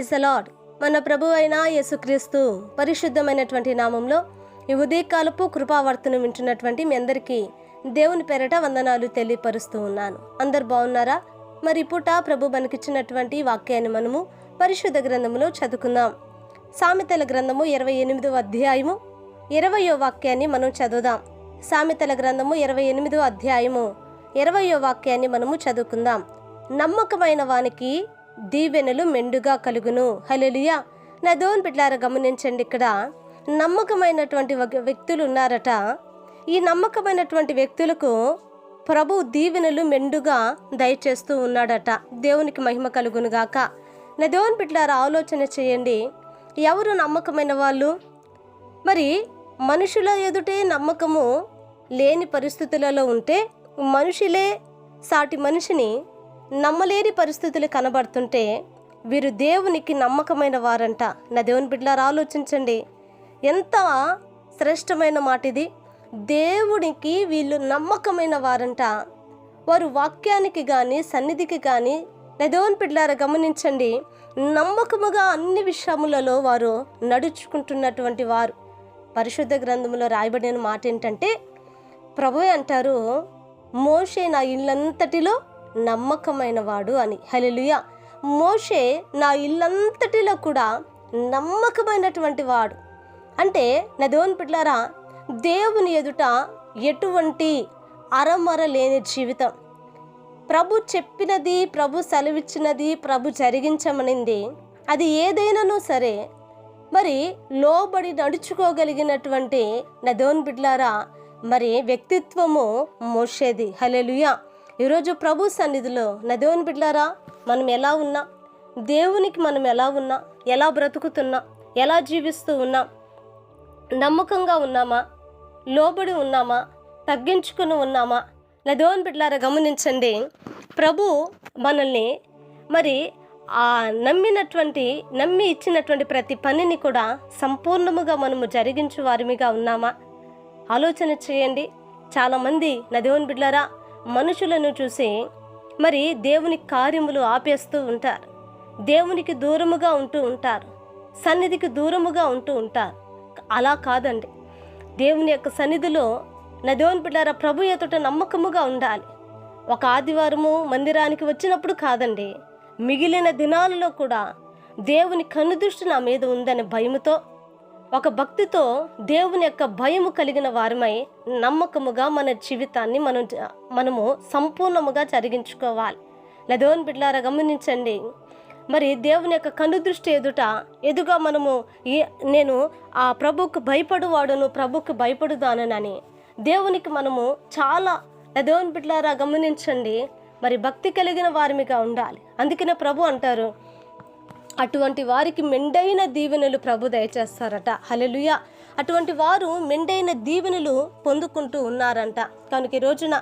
Praise the lord. మన ప్రభు అయిన యేసుక్రీస్తు పరిశుద్ధమైనటువంటి నామంలో ఈ ఉదయకాలపు కృపావర్తను వింటున్నటువంటి మీ అందరికీ దేవుని పేరట వందనాలు తెలియపరుస్తూ ఉన్నాను. అందరు బాగున్నారా? మరి పూట ప్రభు మనకిచ్చినటువంటి వాక్యాన్ని మనము పరిశుద్ధ గ్రంథములో చదువుకుందాం. సామెతల గ్రంథము 28వ అధ్యాయము 20వ వాక్యాన్ని మనం చదువుదాం. సామెతల గ్రంథము 28వ అధ్యాయము 20వ వాక్యాన్ని మనము చదువుకుందాం. నమ్మకమైన వానికి దీవెనలు మెండుగా కలుగును. హల్లెలూయా. నా దేవుని బిడ్డలారా గమనించండి, ఇక్కడ నమ్మకమైనటువంటి వ్యక్తులు ఉన్నారట. ఈ నమ్మకమైనటువంటి వ్యక్తులకు ప్రభు దీవెనలు మెండుగా దయచేస్తూ ఉన్నాడట. దేవునికి మహిమ కలుగును గాక. నా దేవుని బిడ్డలారా ఆలోచన చేయండి, ఎవరు నమ్మకమైన వాళ్ళు? మరి మనుషుల ఎదుటే నమ్మకము లేని పరిస్థితులలో ఉంటే, మనుషులే సాటి మనిషిని నమ్మలేని పరిస్థితులు కనబడుతుంటే వీరు దేవునికి నమ్మకమైన వారంట. నా దేవుని బిడ్డలారా ఆలోచించండి, ఎంత శ్రేష్టమైన మాట ఇది. దేవునికి వీళ్ళు నమ్మకమైన వారంట. వారు వాక్యానికి కానీ సన్నిధికి కానీ నా దేవుని బిడ్డలారా గమనించండి, నమ్మకముగా అన్ని విషయములలో వారు నడుచుకుంటున్నటువంటి వారు. పరిశుద్ధ గ్రంథంలో రాయబడిన మాట ఏంటంటే, ప్రభువే అంటారు, మోషే నా ఇల్లంతటిలో నమ్మకమైన వాడు అని. హల్లెలూయా. మోషే నా ఇల్లంతటిలో కూడా నమ్మకమైనటువంటి వాడు. అంటే నా దేవుని బిడ్డలారా, దేవుని ఎదుట ఎటువంటి అరమర లేని జీవితం. ప్రభు చెప్పినది, ప్రభు సెలవిచ్చినది, ప్రభు జరిగించమనింది, అది ఏదైనానూ సరే మరి లోబడి నడుచుకోగలిగినటువంటి నా దేవుని బిడ్డలారా మరి వ్యక్తిత్వము మోషేది. హల్లెలూయా. ఈరోజు ప్రభు సన్నిధిలో నా దేవుని బిడ్డలారా మనం ఎలా ఉన్నా, దేవునికి మనం ఎలా ఉన్నా, ఎలా బ్రతుకుతున్నా, ఎలా జీవిస్తూ ఉన్నాం? నమ్మకంగా ఉన్నామా? లోబడి ఉన్నామా? తగ్గించుకుని ఉన్నామా? నా దేవుని బిడ్డలారా గమనించండి, ప్రభు మనల్ని మరి నమ్మి ఇచ్చినటువంటి ప్రతి పనిని కూడా సంపూర్ణముగా మనము జరిగించు వారిమిగా ఉన్నామా? ఆలోచన చేయండి. చాలామంది నా దేవుని బిడ్డలారా మనుషులను చూసి మరి దేవుని కార్యములు ఆపేస్తూ ఉంటారు, దేవునికి దూరముగా ఉంటూ ఉంటారు, సన్నిధికి దూరముగా ఉంటూ ఉంటారు. అలా కాదండి. దేవుని యొక్క సన్నిధిలో నా దేవుని బిడ్డలారా ప్రభు ఎదుట నమ్మకముగా ఉండాలి. ఒక ఆదివారము మందిరానికి వచ్చినప్పుడు కాదండి, మిగిలిన దినాలలో కూడా దేవుని కనుదృష్టి నా మీద ఉందనే భయముతో, ఒక భక్తితో దేవుని యొక్క భయము కలిగిన వారమై నమ్మకముగా మన జీవితాన్ని మనము సంపూర్ణముగా జరిగించుకోవాలి. నా దేవుని బిడ్డలారా గమనించండి, మరి దేవుని యొక్క కనుదృష్టి ఎదుగా మనము నేను ఆ ప్రభుకు భయపడువాడును, ప్రభుకు భయపడుదానని దేవునికి మనము చాలా నా దేవుని బిడ్డలారా గమనించండి, మరి భక్తి కలిగిన వారిమిగా ఉండాలి. అందుకనే ప్రభు అంటారు, అటువంటి వారికి మెండైన దీవెనలు ప్రభు దయచేస్తారట. హల్లెలూయా. అటువంటి వారు మెండైన దీవెనలు పొందుకుంటూ ఉన్నారంట. కనుక ఈ రోజున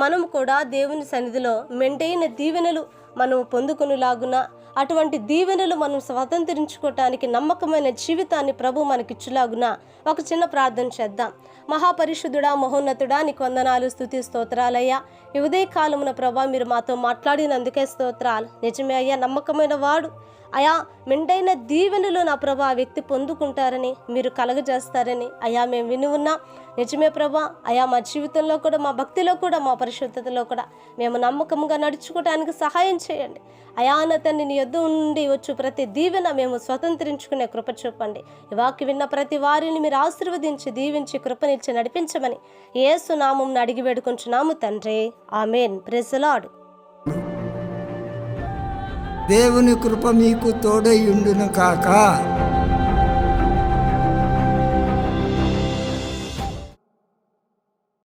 మనం కూడా దేవుని సన్నిధిలో మెండైన దీవెనలు మనం పొందుకునేలాగున, అటువంటి దీవెనలు మనం స్వతంత్రించుకోవటానికి నమ్మకమైన జీవితాన్ని ప్రభు మనకిచ్చులాగున ఒక చిన్న ప్రార్థన చేద్దాం. మహాపరిశుద్ధుడా, మహోన్నతుడా, నీకు వందనాలు, స్తుతి, స్తోత్రాలయ్యా. ఈ ఉదయ కాలమున ప్రభా మీరు మాతో మాట్లాడినందుకే స్తోత్రాలు. నిజమే అయ్యా, నమ్మకమైన వాడు అయా మెండైన దీవెనలు నా ప్రభా ఆ వ్యక్తి పొందుకుంటారని, మీరు కలగజేస్తారని అయా మేము విని ఉన్నాం. నిజమే ప్రభా. అయా మా జీవితంలో కూడా, మా భక్తిలో కూడా, మా పరిశుద్ధతలో కూడా మేము నమ్మకంగా నడుచుకోవడానికి సహాయం చేయండి. అయా నా తండ్రి, నీ యొద్ద నుండి వచ్చు ప్రతి దీవెన మేము స్వతంత్రించుకునే కృప చూపండి. ఈ వాక్య విన్న ప్రతి వారిని మీరు ఆశీర్వదించి దీవించి కృపనిచ్చి నడిపించమని యేసు నామమున అడిగి వేడుకొంచున్నాము తండ్రి. ఆమేన్. Praise the Lord. దేవుని కృప మీకు తోడై ఉండును కాక.